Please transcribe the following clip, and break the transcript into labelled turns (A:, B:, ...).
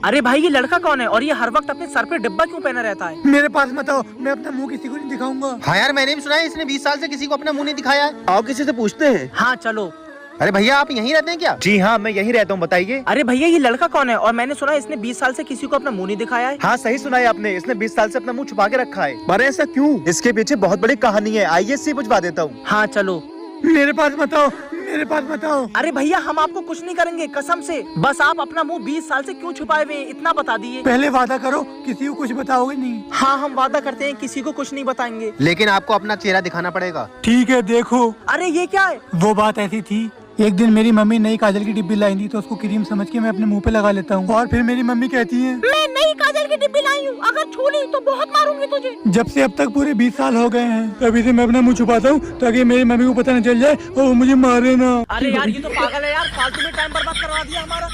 A: अरे भाई ये लड़का कौन है और ये हर वक्त अपने सर पे डिब्बा क्यों पहना रहता है?
B: मेरे पास मत आओ, मैं अपना मुंह किसी को नहीं दिखाऊंगा।
C: हाँ यार, मैंने भी सुना है इसने 20 साल से किसी को अपना मुंह नहीं दिखाया है। आओ किसी से पूछते हैं।
A: हाँ चलो।
C: अरे भैया, आप यहीं रहते हैं क्या?
D: जी हाँ, मैं यहीं रहता हूँ, बताइए।
A: अरे भैया ये लड़का कौन है और मैंने सुना है इसने 20 साल से किसी को अपना मुंह नहीं दिखाया है।
D: हाँ सही सुना है आपने, इसने 20 साल से अपना मुंह छुपा के रखा है।
C: पर ऐसा क्यों?
D: इसके पीछे बहुत बड़ी कहानी है, आइए इससे बुझवा देता हूँ।
A: हाँ चलो।
B: मेरे पास मत आओ, मेरे पास मत आओ।
A: अरे भैया हम आपको कुछ नहीं करेंगे कसम से, बस आप अपना मुंह 20 साल से क्यों छुपाए हुए हैं इतना बता दिए।
B: पहले वादा करो किसी को कुछ बताओगे नहीं।
A: हाँ हम वादा करते हैं किसी को कुछ नहीं बताएंगे।
C: लेकिन आपको अपना चेहरा दिखाना पड़ेगा।
B: ठीक है देखो।
A: अरे ये क्या है?
B: वो बात ऐसी थी, एक दिन मेरी मम्मी नई काजल की डिब्बी लाई थी तो उसको क्रीम समझ के मैं अपने मुंह पे लगा लेता हूँ और फिर मेरी मम्मी कहती है
A: मैं नई काजल की डिब्बी लाई हूँ, अगर छू ली तो बहुत मारूंगी तुझे।
B: जब से अब तक पूरे 20 साल हो गए हैं तभी से मैं अपना मुंह छुपाता हूँ ताकि मेरी मम्मी को पता न चल जाए और वो मुझे मारे ना।
A: अरे यार ये तो पागल है यार, फालतू में टाइम बर्बाद करवा दिया हमारा।